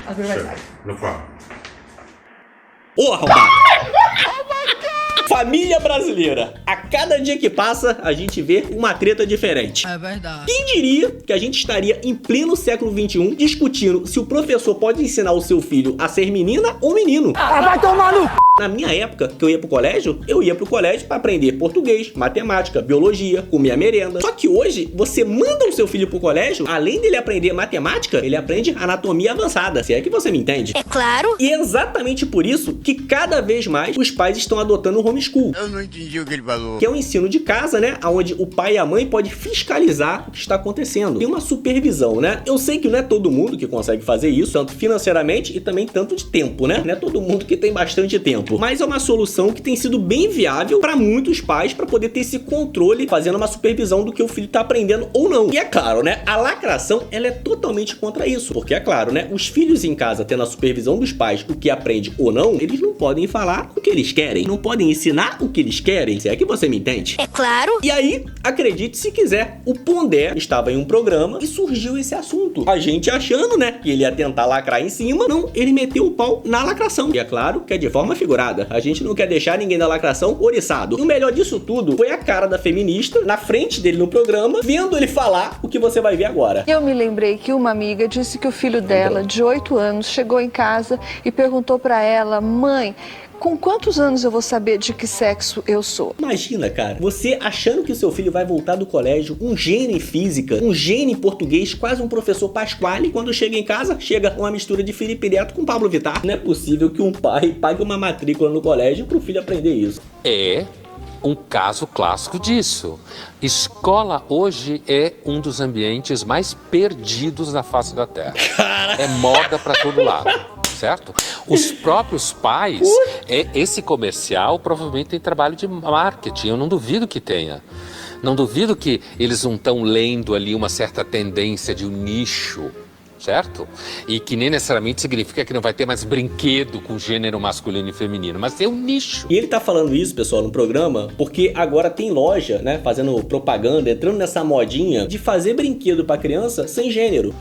I'll be right back. No problem. Ô, arrombado! Família brasileira. A cada dia que passa, a gente vê uma treta diferente. É verdade. Quem diria que a gente estaria em pleno século XXI discutindo se o professor pode ensinar o seu filho a ser menina ou menino? Vai tomar no c... Na minha época, que eu ia pro colégio pra aprender português, matemática, biologia, comer a merenda. Só que hoje, você manda o seu filho pro colégio, além dele aprender matemática, ele aprende anatomia avançada, se é que você me entende. É claro. E é exatamente por isso que cada vez mais os pais estão adotando o homeschool. Eu não entendi o que ele falou. Que é o ensino de casa, né? Onde o pai e a mãe podem fiscalizar o que está acontecendo. Tem uma supervisão, né? Eu sei que não é todo mundo que consegue fazer isso, tanto financeiramente e também tanto de tempo, né? Não é todo mundo que tem bastante tempo. Mas é uma solução que tem sido bem viável para muitos pais para poder ter esse controle, fazendo uma supervisão do que o filho tá aprendendo ou não. E é claro, né? A lacração, ela é totalmente contra isso. Porque é claro, né? Os filhos em casa tendo a supervisão dos pais, o que aprende ou não, eles não podem falar o que eles querem. Não podem ensinar o que eles querem. Se é que você me entende. É claro. E aí, acredite se quiser, o Pondé estava em um programa e surgiu esse assunto. A gente achando, né, que ele ia tentar lacrar em cima. Não, ele meteu o pau na lacração. E é claro que é de forma figurada. A gente não quer deixar ninguém da lacração oriçado. E o melhor disso tudo foi a cara da feminista na frente dele no programa, vendo ele falar o que você vai ver agora. Eu me lembrei que uma amiga disse que o filho dela, de 8 anos, chegou em casa e perguntou pra ela: mãe, com quantos anos eu vou saber de que sexo eu sou? Imagina, cara, você achando que o seu filho vai voltar do colégio, um gênio em física, um gênio em português, quase um professor Pasquale, quando chega em casa, chega uma mistura de Felipe Neto com Pablo Vittar. Não é possível que um pai pague uma matrícula no colégio pro filho aprender isso. É um caso clássico disso. Escola hoje é um dos ambientes mais perdidos na face da Terra. É moda pra todo lado. Certo? Os próprios pais, esse comercial provavelmente tem trabalho de marketing, eu não duvido que tenha. Não duvido que eles não estão lendo ali uma certa tendência de um nicho, certo? E que nem necessariamente significa que não vai ter mais brinquedo com gênero masculino e feminino, mas tem um nicho. E ele tá falando isso, pessoal, no programa, porque agora tem loja, né, fazendo propaganda, entrando nessa modinha de fazer brinquedo pra criança sem gênero.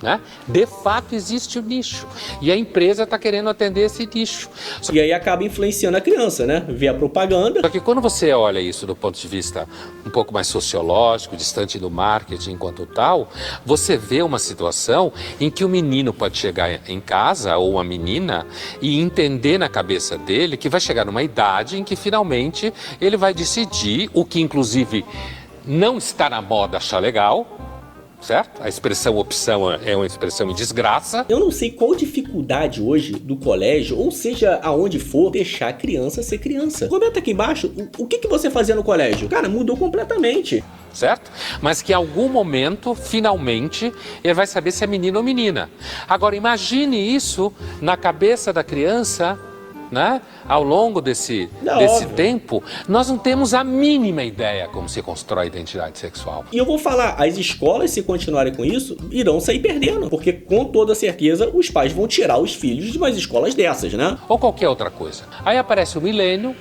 Né? De fato existe o nicho e a empresa está querendo atender esse nicho. E aí acaba influenciando a criança, né? Vê a propaganda. Só que quando você olha isso do ponto de vista um pouco mais sociológico, distante do marketing enquanto tal, você vê uma situação em que o menino pode chegar em casa, ou a menina, e entender na cabeça dele que vai chegar numa idade em que finalmente ele vai decidir o que inclusive não está na moda achar legal. Certo? A expressão opção é uma expressão em desgraça. Eu não sei qual dificuldade hoje do colégio, ou seja, aonde for, deixar a criança ser criança. Comenta aqui embaixo o que você fazia no colégio. Cara, mudou completamente. Certo? Mas que em algum momento, finalmente, ele vai saber se é menino ou menina. Agora, imagine isso na cabeça da criança, né? Ao longo desse tempo, nós não temos a mínima ideia como se constrói a identidade sexual. E eu vou falar, as escolas, se continuarem com isso, irão sair perdendo, porque com toda certeza os pais vão tirar os filhos de umas escolas dessas, né? Ou qualquer outra coisa. Aí aparece o milênio,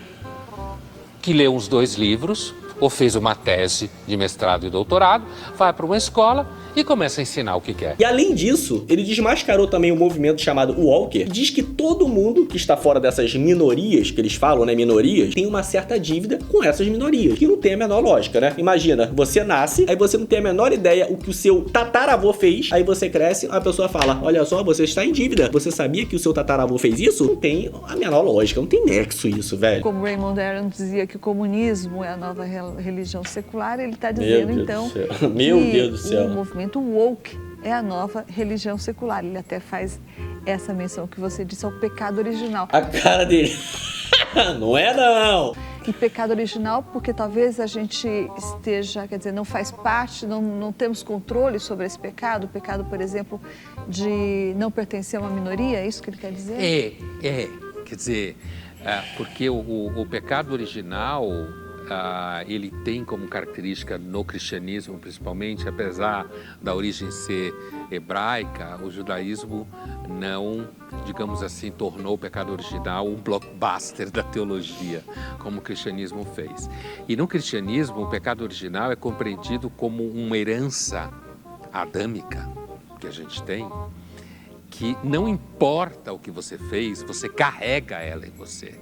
que leu uns 2 livros, ou fez uma tese de mestrado e doutorado, vai para uma escola e começa a ensinar o que quer. E além disso, ele desmascarou também um movimento chamado Walker, que diz que todo mundo que está fora dessas minorias, que eles falam, né, minorias, tem uma certa dívida com essas minorias, que não tem a menor lógica, né? Imagina, você nasce, aí você não tem a menor ideia o que o seu tataravô fez, aí você cresce, a pessoa fala, olha só, você está em dívida, você sabia que o seu tataravô fez isso? Não tem a menor lógica, não tem nexo isso, velho. Como Raymond Aron dizia que o comunismo é a nova religião secular, ele está dizendo então Meu Deus do céu. O movimento woke é a nova religião secular. Ele até faz essa menção que você disse ao pecado original. A cara dele. Não é não. E pecado original porque talvez a gente esteja, quer dizer, não faz parte, não temos controle sobre esse pecado. O pecado, por exemplo, de não pertencer a uma minoria, é isso que ele quer dizer? Quer dizer, porque o pecado original... ele tem como característica no cristianismo, principalmente, apesar da origem ser hebraica, o judaísmo não, digamos assim, tornou o pecado original um blockbuster da teologia, como o cristianismo fez. E no cristianismo, o pecado original é compreendido como uma herança adâmica que a gente tem, que não importa o que você fez, você carrega ela em você.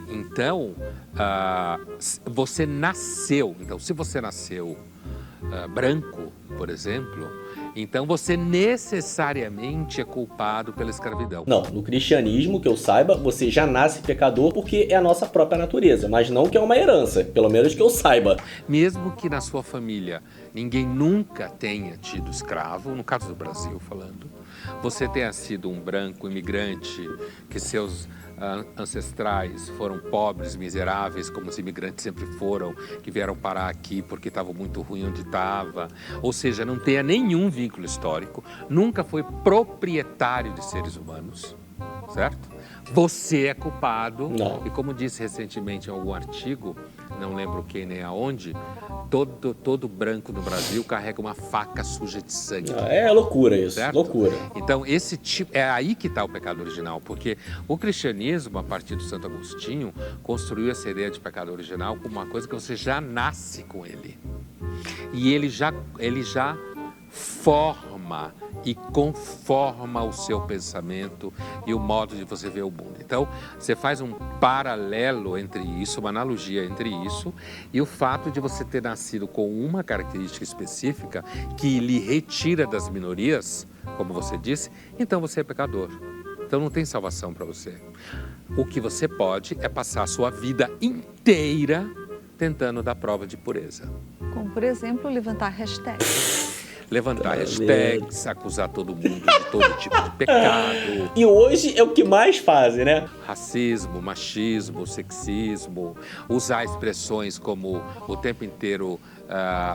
Então, você nasceu. Então, se você nasceu branco, por exemplo, então você necessariamente é culpado pela escravidão. Não, no cristianismo, que eu saiba, você já nasce pecador porque é a nossa própria natureza, mas não que é uma herança, pelo menos que eu saiba. Mesmo que na sua família ninguém nunca tenha tido escravo, no caso do Brasil falando, você tenha sido um branco imigrante, que seus ancestrais foram pobres, miseráveis, como os imigrantes sempre foram, que vieram parar aqui porque estava muito ruim onde estava, ou seja, não tenha nenhum vínculo histórico, nunca foi proprietário de seres humanos, certo? Você é culpado. Não. E como disse recentemente em algum artigo, não lembro quem nem aonde, todo branco no Brasil carrega uma faca suja de sangue. É loucura isso, certo? Loucura. Então, esse tipo, é aí que está o pecado original, porque o cristianismo, a partir do Santo Agostinho, construiu essa ideia de pecado original como uma coisa que você já nasce com ele. E ele já forma e conforma o seu pensamento e o modo de você ver o mundo. Então, você faz um paralelo entre isso, uma analogia entre isso e o fato de você ter nascido com uma característica específica que lhe retira das minorias, como você disse, então você é pecador. Então não tem salvação para você. O que você pode é passar a sua vida inteira tentando dar prova de pureza. Como, por exemplo, levantar hashtags. Levantar hashtags, acusar todo mundo de todo tipo de pecado. E hoje é o que mais fazem, né? Racismo, machismo, sexismo, usar expressões como o tempo inteiro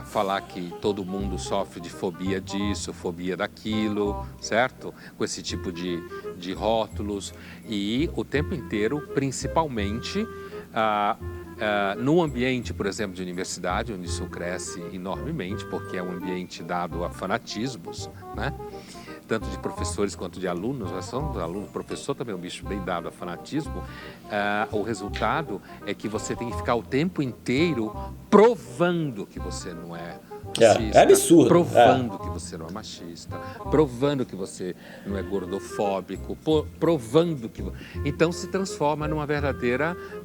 falar que todo mundo sofre de fobia disso, fobia daquilo, certo? Com esse tipo de rótulos. E o tempo inteiro, principalmente, no ambiente, por exemplo, de universidade, onde isso cresce enormemente, porque é um ambiente dado a fanatismos, né? Tanto de professores quanto de alunos, nós somos alunos, professor também é um bicho bem dado a fanatismo, o resultado é que você tem que ficar o tempo inteiro provando que você não é racista, é absurdo. Provando que você não é machista, provando que você não é gordofóbico, provando que... Então se transforma num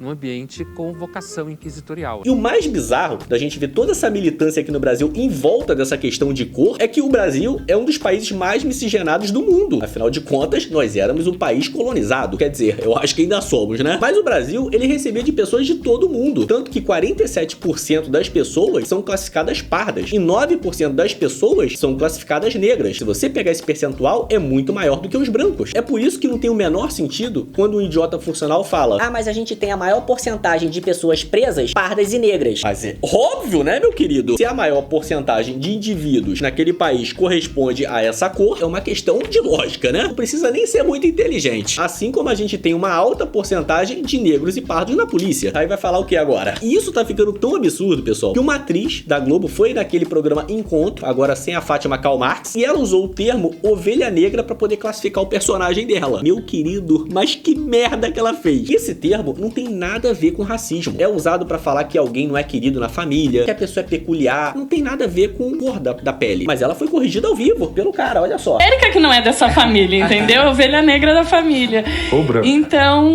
ambiente com vocação inquisitorial. E o mais bizarro da gente ver toda essa militância aqui no Brasil em volta dessa questão de cor é que o Brasil é um dos países mais miscigenados do mundo. Afinal de contas, nós éramos um país colonizado. Quer dizer, eu acho que ainda somos, né? Mas o Brasil, ele recebia de pessoas de todo mundo. Tanto que 47% das pessoas são classificadas pardas e 9% das pessoas são classificadas negras. Se você pegar esse percentual, é muito maior do que os brancos. É por isso que não tem o menor sentido quando um idiota funcional fala: ah, mas a gente tem a maior porcentagem de pessoas presas, pardas e negras. Mas é óbvio, né, meu querido? Se a maior porcentagem de indivíduos naquele país corresponde a essa cor, é uma questão de lógica, né? Não precisa nem ser muito inteligente. Assim como a gente tem uma alta porcentagem de negros e pardos na polícia. Aí vai falar o que agora? E isso tá ficando tão absurdo, pessoal, que uma atriz da Globo foi naquele programa Encontro, agora sem a Fátima Karl-Marx, e ela usou o termo ovelha negra pra poder classificar o personagem dela. Meu querido, mas que merda que ela fez. Esse termo não tem nada a ver com racismo. É usado pra falar que alguém não é querido na família, que a pessoa é peculiar. Não tem nada a ver com cor da pele. Mas ela foi corrigida ao vivo pelo cara, olha só. Érica que não é dessa família, entendeu? Ovelha negra da família. Obra. Então...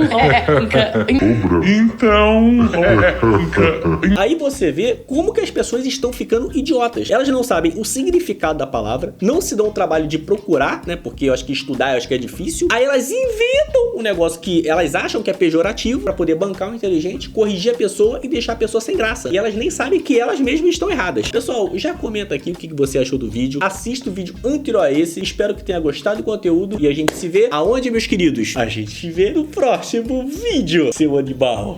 Aí você vê como que as pessoas estão ficando idiotas. Elas não sabem o significado da palavra, não se dão o trabalho de procurar, né? Porque eu acho que estudar, eu acho que é difícil. Aí elas inventam um negócio que elas acham que é pejorativo pra poder bancar o inteligente, corrigir a pessoa e deixar a pessoa sem graça. E elas nem sabem que elas mesmas estão erradas. Pessoal, já comenta aqui o que você achou do vídeo. Assista o vídeo anterior a esse. Espero que tenha gostado do conteúdo. E a gente se vê aonde, meus queridos? A gente se vê no próximo vídeo, seu animal.